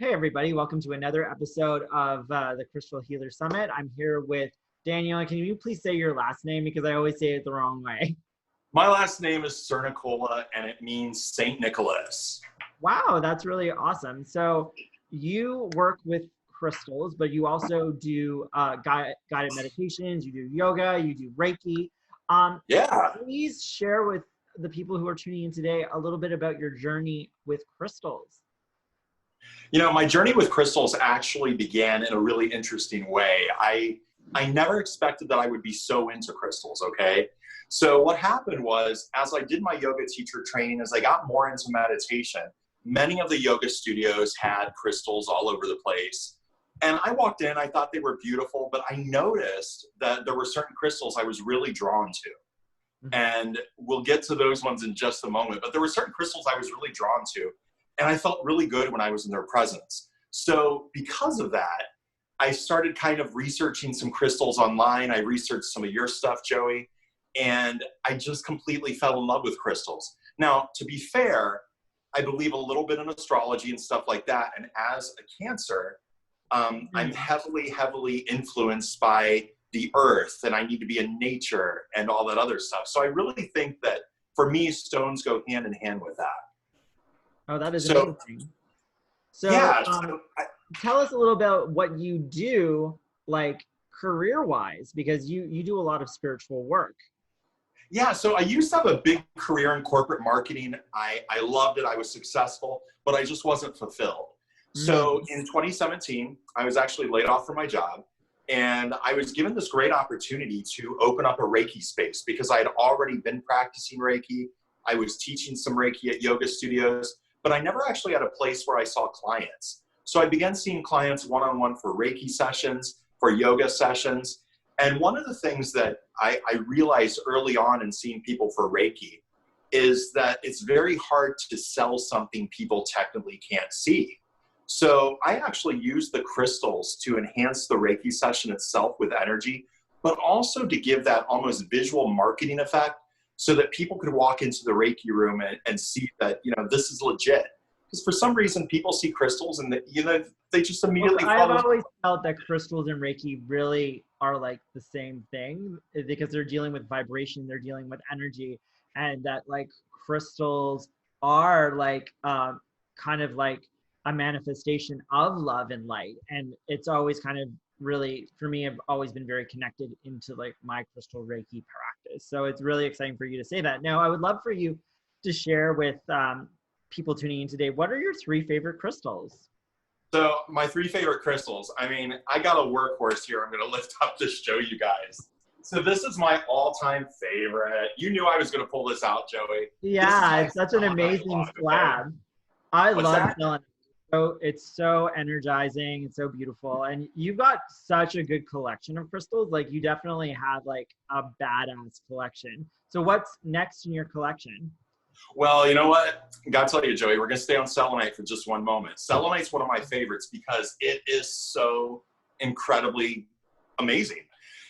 Hey everybody, welcome to another episode of the Crystal Healer Summit. I'm here with Daniel. Can you please say your last name because I always say it the wrong way? My last name is Sernicola and it means Saint Nicholas. Wow, that's really awesome. So you work with crystals, but you also do guided meditations, you do yoga, you do Reiki. Yeah. Please share with the people who are tuning in today a little bit about your journey with crystals. You know, my journey with crystals actually began in a really interesting way. I never expected that I would be so into crystals, okay? So what happened was, as I did my yoga teacher training, as I got more into meditation, many of the yoga studios had crystals all over the place. And I walked in, I thought they were beautiful, but I noticed that there were certain crystals I was really drawn to. And we'll get to those ones in just a moment, but there were certain crystals I was really drawn to. And I felt really good when I was in their presence. So because of that, I started kind of researching some crystals online. I researched some of your stuff, Joey, and I just completely fell in love with crystals. Now, to be fair, I believe a little bit in astrology and stuff like that. And as a Cancer, I'm heavily influenced by the earth, and I need to be in nature and all that other stuff. So I really think that for me, stones go hand in hand with that. Oh, that is amazing. So, yeah, tell us a little about what you do, like career-wise, because you do a lot of spiritual work. Yeah, so I used to have a big career in corporate marketing. I loved it. I was successful, but I just wasn't fulfilled. So in 2017, I was actually laid off from my job, and I was given this great opportunity to open up a Reiki space because I had already been practicing Reiki. I was teaching some Reiki at yoga studios, but I never actually had a place where I saw clients. So I began seeing clients one-on-one for Reiki sessions, for yoga sessions. And one of the things that I realized early on in seeing people for Reiki is that it's very hard to sell something people technically can't see. So I actually use the crystals to enhance the Reiki session itself with energy, but also to give that almost visual marketing effect so that people could walk into the Reiki room and see that, you know, this is legit. Because for some reason, people see crystals and, they just immediately I've always felt that crystals and Reiki really are like the same thing because they're dealing with vibration, they're dealing with energy, and that like crystals are like kind of like a manifestation of love and light. And it's always kind of really, for me, I've always been very connected into like my crystal Reiki practice. So it's really exciting for you to say that. Now, I would love for you to share with people tuning in today, what are your 3 favorite crystals? So my 3 favorite crystals, I mean, I got a workhorse here I'm going to lift up to show you guys. So this is my all-time favorite. You knew I was going to pull this out, Joey. Yeah, it's such an amazing slab. Okay? I love selenite. So it's so energizing. It's so beautiful. And you've got such a good collection of crystals. Like you definitely have like a badass collection. So what's next in your collection? Well, you know what? I got to tell you, Joey, we're going to stay on selenite for just one moment. Selenite's one of my favorites because it is so incredibly amazing.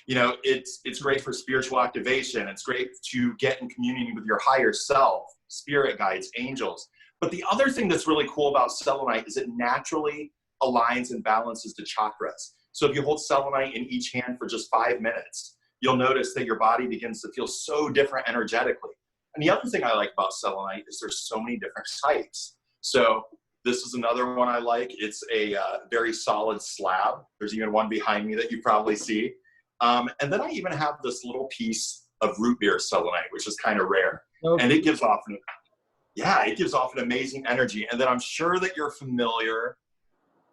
You know, it's great for spiritual activation. It's great to get in communion with your higher self, spirit guides, angels. But the other thing that's really cool about selenite is it naturally aligns and balances the chakras. So if you hold selenite in each hand for just 5 minutes, you'll notice that your body begins to feel so different energetically. And the other thing I like about selenite is there's so many different types. So this is another one I like. It's a very solid slab. There's even one behind me that you probably see. And then I even have this little piece of root beer selenite, which is kind of rare. Okay. And it gives off an amazing energy. And then I'm sure that you're familiar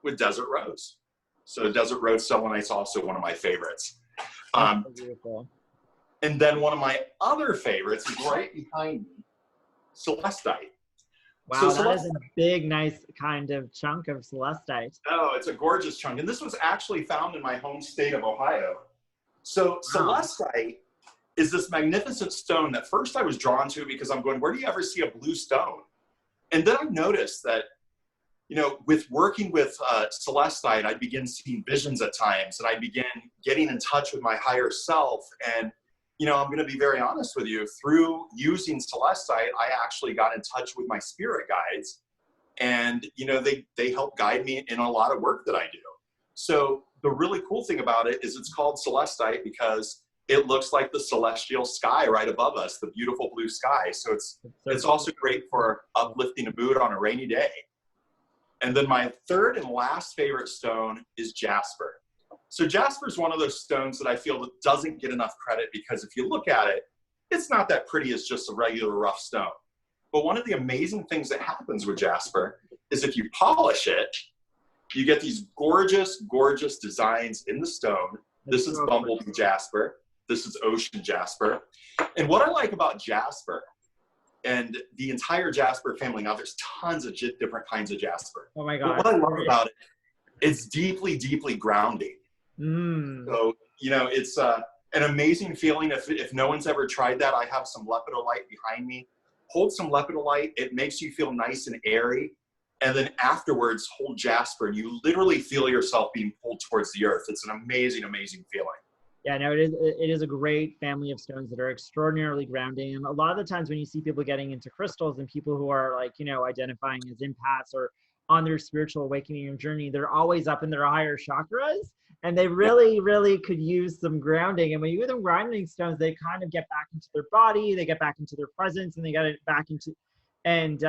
with desert rose. So desert rose selenite is also one of my favorites. Beautiful. And then one of my other favorites is right behind me, celestite. Wow, so that is a big, nice kind of chunk of celestite. Oh, it's a gorgeous chunk. And this was actually found in my home state of Ohio. So wow. Celestite is this magnificent stone that first I was drawn to because I'm going, where do you ever see a blue stone? And then I noticed that, you know, with working with celestite, I begin seeing visions at times, and I begin getting in touch with my higher self. And, you know, I'm going to be very honest with you, through using celestite, I actually got in touch with my spirit guides. And, you know, they help guide me in a lot of work that I do. So the really cool thing about it is it's called celestite because it looks like the celestial sky right above us, the beautiful blue sky. So it's also great for uplifting a mood on a rainy day. And then my third and last favorite stone is jasper. So jasper is one of those stones that I feel that doesn't get enough credit because if you look at it, it's not that pretty as just a regular rough stone. But one of the amazing things that happens with jasper is if you polish it, you get these gorgeous, gorgeous designs in the stone. This is bumblebee jasper. This is ocean jasper. And what I like about jasper and the entire jasper family, now there's tons of different kinds of jasper. Oh my God. But what I love about it, it's deeply, deeply grounding. So, you know, it's an amazing feeling. If no one's ever tried that, I have some lepidolite behind me. Hold some lepidolite. It makes you feel nice and airy. And then afterwards, hold jasper, and you literally feel yourself being pulled towards the earth. It's an amazing, amazing feeling. Yeah, no, it is a great family of stones that are extraordinarily grounding. And a lot of the times when you see people getting into crystals and people who are like, you know, identifying as empaths or on their spiritual awakening journey, they're always up in their higher chakras. And they really, really could use some grounding. And when you give them grounding stones, they kind of get back into their body, they get back into their presence, and they get it back into, and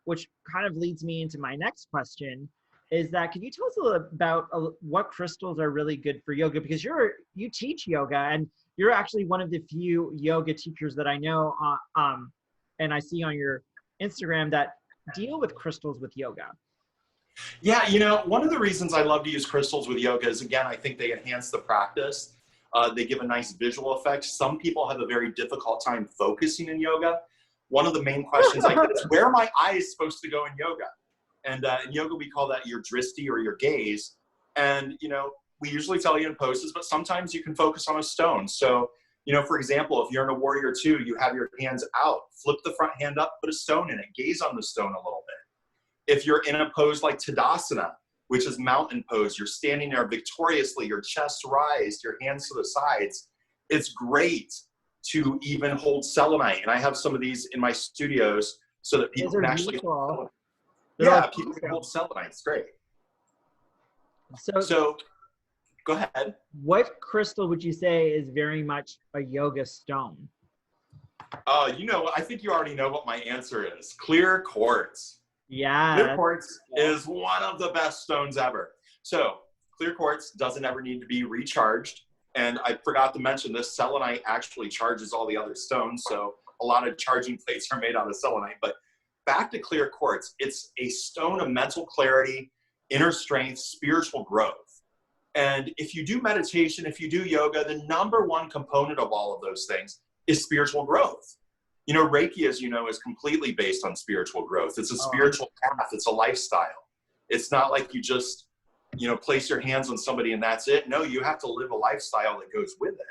which kind of leads me into my next question, is that could you tell us a little about what crystals are really good for yoga? Because you teach yoga, and you're actually one of the few yoga teachers that I know, and I see on your Instagram that deal with crystals with yoga. Yeah, you know, one of the reasons I love to use crystals with yoga is, again, I think they enhance the practice. They give a nice visual effect. Some people have a very difficult time focusing in yoga. One of the main questions I get is, where are my eyes supposed to go in yoga? And in yoga, we call that your drishti or your gaze. And, you know, we usually tell you in poses, but sometimes you can focus on a stone. So, you know, for example, if you're in a warrior two, you have your hands out, flip the front hand up, put a stone in it, gaze on the stone a little bit. If you're in a pose like Tadasana, which is mountain pose, you're standing there victoriously, your chest raised, your hands to the sides, it's great to even hold selenite. And I have some of these in my studios so that people can actually hold. Yeah, people can hold selenite. It's great. So go ahead. What crystal would you say is very much a yoga stone? You know, I think you already know what my answer is. Clear quartz. Yeah. Clear quartz is one of the best stones ever. So clear quartz doesn't ever need to be recharged. And I forgot to mention this, selenite actually charges all the other stones. So a lot of charging plates are made out of selenite. But back to clear quartz, it's a stone of mental clarity, inner strength, spiritual growth. And if you do meditation, if you do yoga, the number one component of all of those things is spiritual growth. You know, Reiki, as you know, is completely based on spiritual growth. It's a spiritual path. It's a lifestyle. It's not like you just, you know, place your hands on somebody and that's it. No, you have to live a lifestyle that goes with it.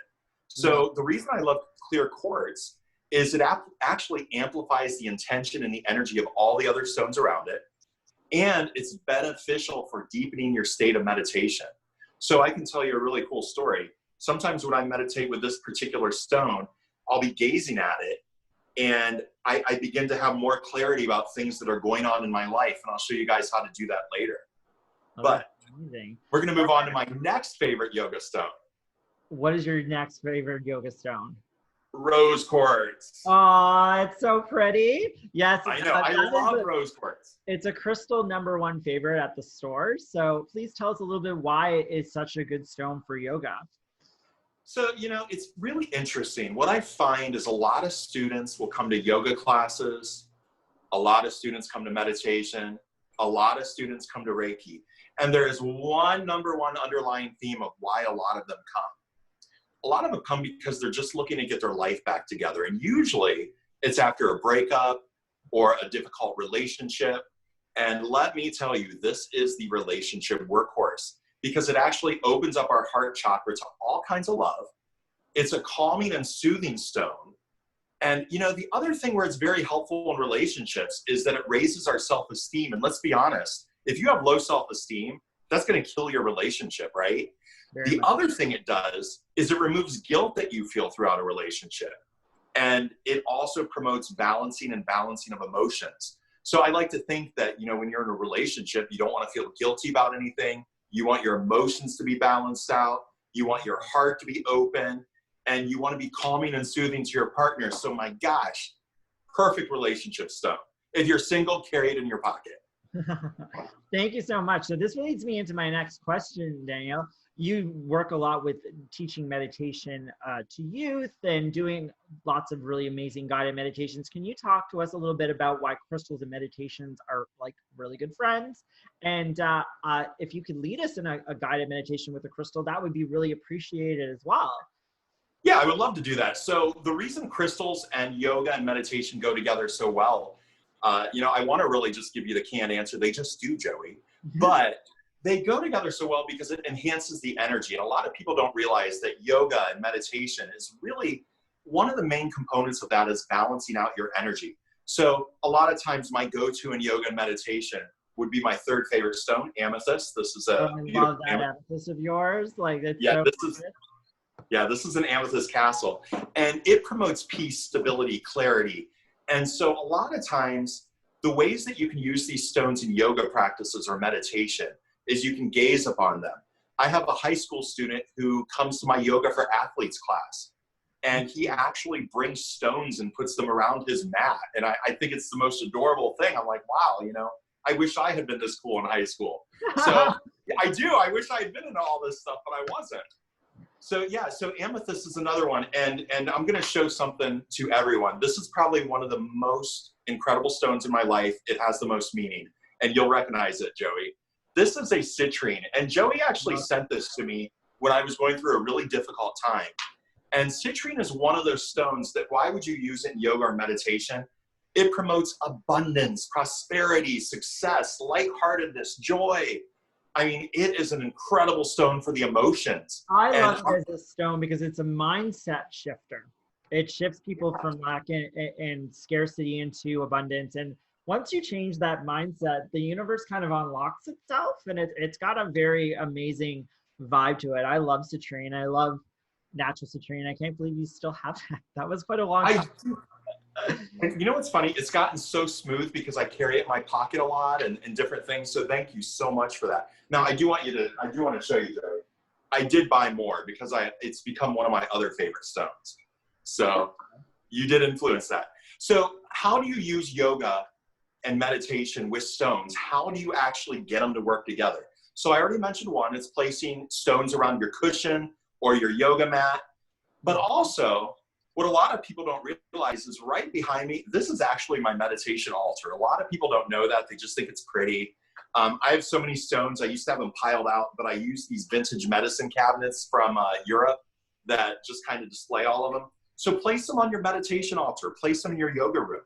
So the reason I love clear quartz is it actually amplifies the intention and the energy of all the other stones around it. And it's beneficial for deepening your state of meditation. So I can tell you a really cool story. Sometimes when I meditate with this particular stone, I'll be gazing at it, and I begin to have more clarity about things that are going on in my life. And I'll show you guys how to do that later. But we're going to move on to my next favorite yoga stone. What is your next favorite yoga stone? Rose quartz. Oh, it's so pretty. Yes. I know. I love rose quartz. It's a crystal #1 favorite at the store. So please tell us a little bit why it's such a good stone for yoga. So, you know, it's really interesting. What I find is a lot of students will come to yoga classes. A lot of students come to meditation. A lot of students come to Reiki. And there is one #1 underlying theme of why a lot of them come. A lot of them come because they're just looking to get their life back together. And usually it's after a breakup or a difficult relationship. And let me tell you, this is the relationship workhorse, because it actually opens up our heart chakra to all kinds of love. It's a calming and soothing stone. And, you know, the other thing where it's very helpful in relationships is that it raises our self-esteem. And let's be honest, if you have low self-esteem, that's going to kill your relationship, right? The other thing it does is it removes guilt that you feel throughout a relationship. And it also promotes balancing of emotions. So I like to think that, you know, when you're in a relationship, you don't want to feel guilty about anything. You want your emotions to be balanced out. You want your heart to be open, and you want to be calming and soothing to your partner. So my gosh, perfect relationship stone. If you're single, carry it in your pocket. Thank you so much. So this leads me into my next question, Daniel. You work a lot with teaching meditation to youth and doing lots of really amazing guided meditations. Can you talk to us a little bit about why crystals and meditations are like really good friends? And if you could lead us in a guided meditation with a crystal, that would be really appreciated as well. Yeah, I would love to do that. So the reason crystals and yoga and meditation go together so well, you know, I want to really just give you the canned answer. They just do, Joey. But they go together so well because it enhances the energy. And a lot of people don't realize that yoga and meditation is really one of the main components of that is balancing out your energy. So a lot of times my go-to in yoga and meditation would be my third favorite stone, amethyst. This is a love that amethyst of yours. Like, it's yeah, so this is an amethyst castle, and it promotes peace, stability, clarity. And so a lot of times the ways that you can use these stones in yoga practices or meditation is you can gaze upon them. I have a high school student who comes to my yoga for athletes class, and he actually brings stones and puts them around his mat. And I think it's the most adorable thing. I'm like, wow, you know, I wish I had been this cool in high school. So I do. I wish I had been into all this stuff, but I wasn't. So yeah, so amethyst is another one. And I'm going to show something to everyone. This is probably one of the most incredible stones in my life. It has the most meaning, and you'll recognize it, Joey. This is a citrine, and Joey actually sent this to me when I was going through a really difficult time. And citrine is one of those stones that why would you use it in yoga or meditation? It promotes abundance, prosperity, success, lightheartedness, joy. I mean, it is an incredible stone for the emotions. I love it as a stone because it's a mindset shifter. It shifts people from lack and scarcity into abundance. And once you change that mindset, the universe kind of unlocks itself, and it's got a very amazing vibe to it. I love citrine. I love natural citrine. I can't believe you still have that. That was quite a long time. And you know what's funny? It's gotten so smooth because I carry it in my pocket a lot and different things. So thank you so much for that. Now I do want to show you, Joey. I did buy more because it's become one of my other favorite stones. So you did influence that. So how do you use yoga and meditation with stones? How do you actually get them to work together? So I already mentioned one, it's placing stones around your cushion or your yoga mat, but also what a lot of people don't realize is right behind me, this is actually my meditation altar. A lot of people don't know that. They just think it's pretty. I have so many stones. I used to have them piled out, but I use these vintage medicine cabinets from Europe that just kind of display all of them. So place them on your meditation altar. Place them in your yoga room.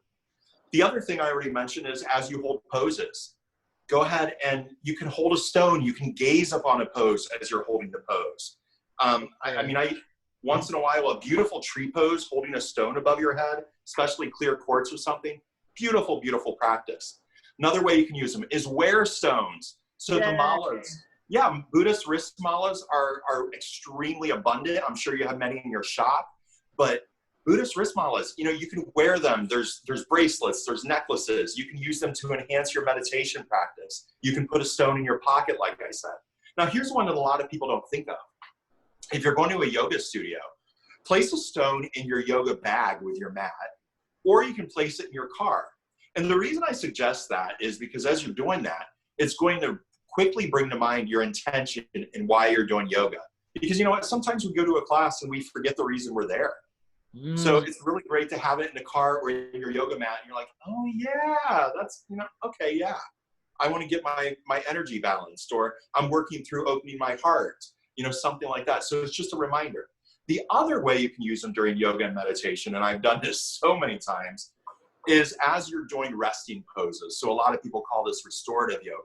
The other thing I already mentioned is as you hold poses, go ahead and you can hold a stone. You can gaze upon a pose as you're holding the pose. I once in a while, a beautiful tree pose, holding a stone above your head, especially clear quartz or something. Beautiful, beautiful practice. Another way you can use them is wear stones. So the malas, Buddhist wrist malas are extremely abundant. I'm sure you have many in your shop, but Buddhist wrist malas, you know, you can wear them. There's bracelets, there's necklaces. You can use them to enhance your meditation practice. You can put a stone in your pocket, like I said. Now, here's one that a lot of people don't think of. If you're going to a yoga studio, place a stone in your yoga bag with your mat, or you can place it in your car. And the reason I suggest that is because as you're doing that, it's going to quickly bring to mind your intention and why you're doing yoga. Because you know what, sometimes we go to a class and we forget the reason we're there. So it's really great to have it in a car or in your yoga mat. And you're like, oh yeah, that's, you know, okay, yeah. I want to get my energy balanced, or I'm working through opening my heart. You know, something like that. So it's just a reminder. The other way you can use them during yoga and meditation, and I've done this so many times, is as you're doing resting poses. So a lot of people call this restorative yoga.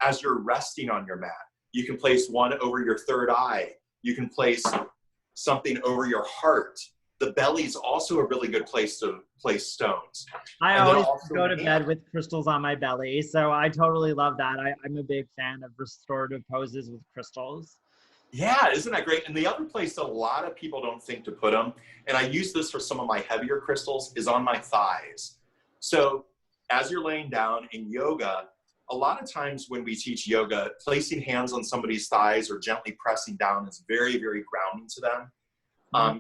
As you're resting on your mat, you can place one over your third eye. You can place something over your heart. The belly is also a really good place to place stones. I always go to bed with crystals on my belly. So I totally love that. I'm a big fan of restorative poses with crystals. Yeah, isn't that great? And the other place that a lot of people don't think to put them, and I use this for some of my heavier crystals, is on my thighs. So as you're laying down in yoga, a lot of times when we teach yoga, placing hands on somebody's thighs or gently pressing down is very, very grounding to them.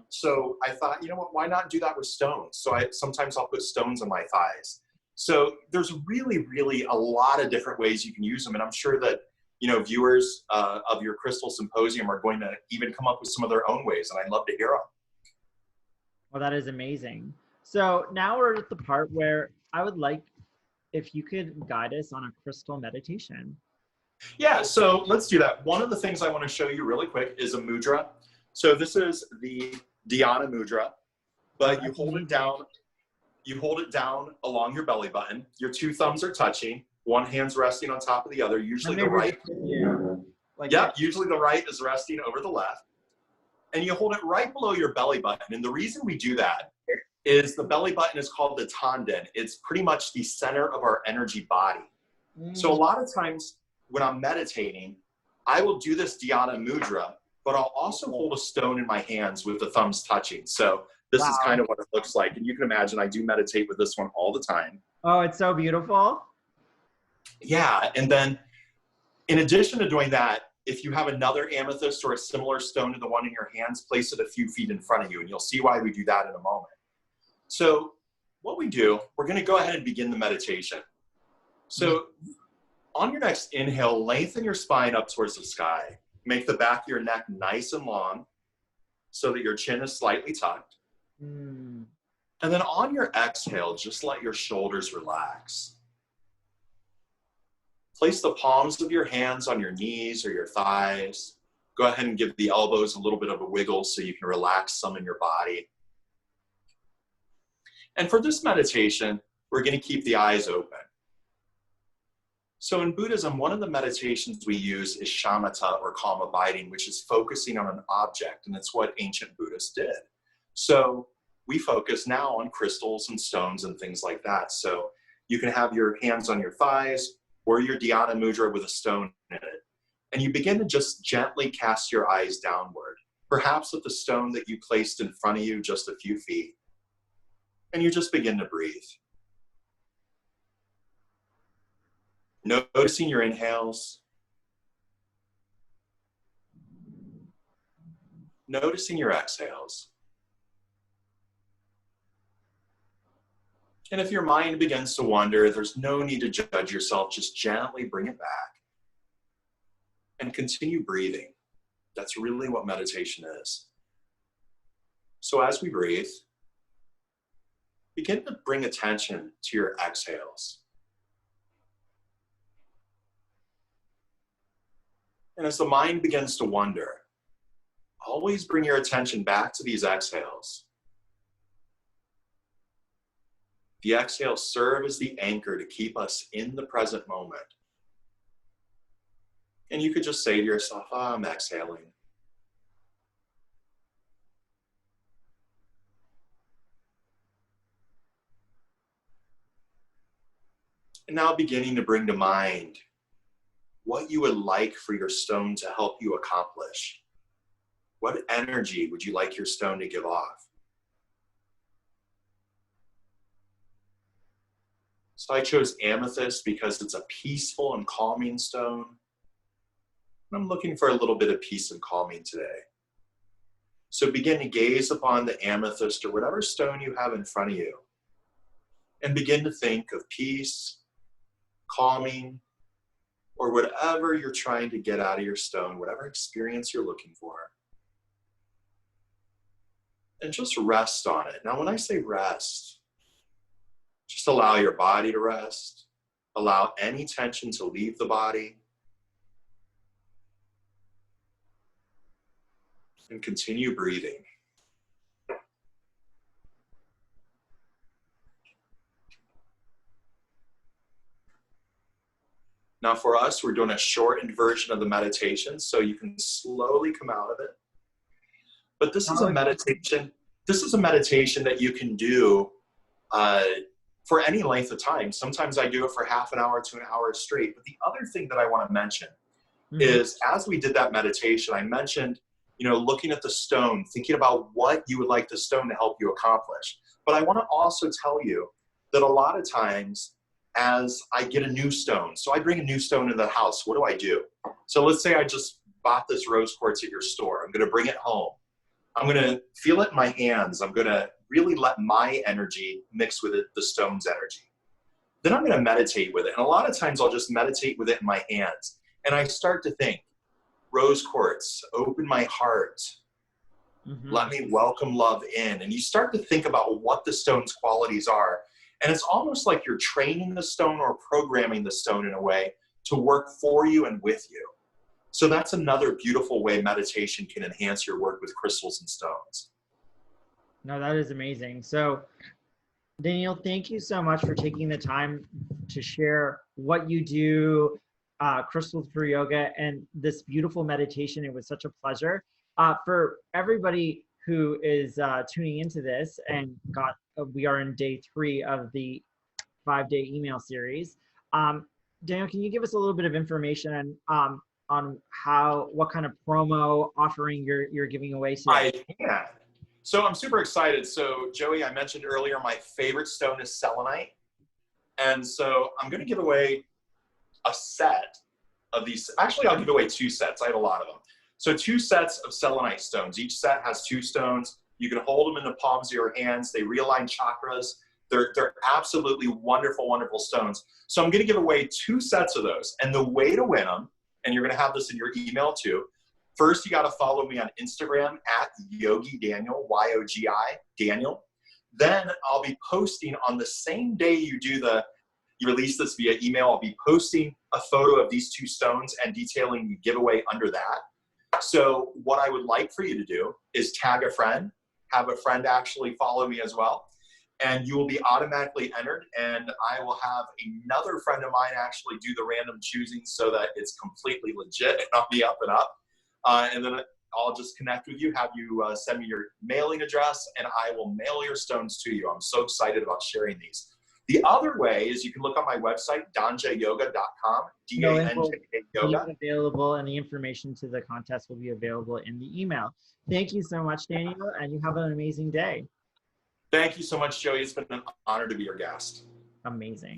So I thought, you know what, why not do that with stones? So sometimes I'll put stones on my thighs. So there's really, really a lot of different ways you can use them. And I'm sure that, you know, viewers of your Crystal Symposium are going to even come up with some of their own ways. And I'd love to hear them. Well, that is amazing. So now we're at the part where I would like if you could guide us on a crystal meditation. Yeah, so let's do that. One of the things I want to show you really quick is a mudra. So this is the Dhyana mudra, but you hold it down. You hold it down along your belly button. Your two thumbs are touching. One hand's resting on top of the other. Usually the right. Usually the right is resting over the left. And you hold it right below your belly button. And the reason we do that is the belly button is called the tanden. It's pretty much the center of our energy body. So a lot of times when I'm meditating, I will do this Dhyana mudra, but I'll also hold a stone in my hands with the thumbs touching. So this is kind of what it looks like. And you can imagine I do meditate with this one all the time. Oh, it's so beautiful. Yeah. And then in addition to doing that, if you have another amethyst or a similar stone to the one in your hands, place it a few feet in front of you. And you'll see why we do that in a moment. So what we do, we're going to go ahead and begin the meditation. So on your next inhale, lengthen your spine up towards the sky. Make the back of your neck nice and long so that your chin is slightly tucked. And then on your exhale, just let your shoulders relax. Place the palms of your hands on your knees or your thighs. Go ahead and give the elbows a little bit of a wiggle so you can relax some in your body. And for this meditation, we're going to keep the eyes open. So in Buddhism, one of the meditations we use is shamatha, or calm abiding, which is focusing on an object, and it's what ancient Buddhists did. So we focus now on crystals and stones and things like that. So you can have your hands on your thighs or your Dhyana mudra with a stone in it. And you begin to just gently cast your eyes downward, perhaps at the stone that you placed in front of you just a few feet. And you just begin to breathe. Noticing your inhales. Noticing your exhales. And if your mind begins to wander, there's no need to judge yourself. Just gently bring it back. And continue breathing. That's really what meditation is. So as we breathe, begin to bring attention to your exhales. And as the mind begins to wander, always bring your attention back to these exhales. The exhales serve as the anchor to keep us in the present moment. And you could just say to yourself, I'm exhaling. And now beginning to bring to mind what you would like for your stone to help you accomplish. What energy would you like your stone to give off? So I chose amethyst because it's a peaceful and calming stone. And I'm looking for a little bit of peace and calming today. So begin to gaze upon the amethyst or whatever stone you have in front of you. And begin to think of peace, calming, or whatever you're trying to get out of your stone, whatever experience you're looking for. And just rest on it. Now, when I say rest, just allow your body to rest. Allow any tension to leave the body. And continue breathing. Now for us, we're doing a shortened version of the meditation, so you can slowly come out of it. But this is a meditation. This is a meditation that you can do for any length of time. Sometimes I do it for half an hour to an hour straight. But the other thing that I want to mention is, as we did that meditation, I mentioned, looking at the stone, thinking about what you would like the stone to help you accomplish. But I want to also tell you that a lot of times as I get a new stone. So I bring a new stone into the house. What do? So let's say I just bought this rose quartz at your store. I'm going to bring it home. I'm going to feel it in my hands. I'm going to really let my energy mix with the stone's energy. Then I'm going to meditate with it. And a lot of times I'll just meditate with it in my hands. And I start to think, rose quartz, open my heart. Let me welcome love in. And you start to think about what the stone's qualities are. And it's almost like you're training the stone or programming the stone in a way to work for you and with you. So that's another beautiful way meditation can enhance your work with crystals and stones. No, that is amazing. So Daniel, thank you so much for taking the time to share what you do, crystals for yoga, and this beautiful meditation. It was such a pleasure. For everybody who is tuning into this and we are in day 3 of the 5-day email series. Daniel, can you give us a little bit of information on what kind of promo offering you're giving away today? I can. So I'm super excited. So Joey, I mentioned earlier, my favorite stone is selenite. And so I'm going to give away a set of these. Actually, I'll give away 2 sets. I have a lot of them. So 2 sets of selenite stones. Each set has 2 stones. You can hold them in the palms of your hands. They realign chakras. They're absolutely wonderful, wonderful stones. So I'm going to give away 2 sets of those. And the way to win them, and you're going to have this in your email too, first you got to follow me on Instagram at Yogi Daniel, Y-O-G-I, Daniel. Then I'll be posting on the same day you release this via email, I'll be posting a photo of these 2 stones and detailing the giveaway under that. So what I would like for you to do is tag a friend, have a friend actually follow me as well, and you will be automatically entered, and I will have another friend of mine actually do the random choosing so that it's completely legit and I'll be up and up. And then I'll just connect with you, have you send me your mailing address, and I will mail your stones to you. I'm so excited about sharing these. The other way is you can look on my website, danjayoga.com, D-A-N-J yoga. Available, and the information to the contest will be available in the email. Thank you so much, Daniel, and you have an amazing day. Thank you so much, Joey. It's been an honor to be your guest. Amazing.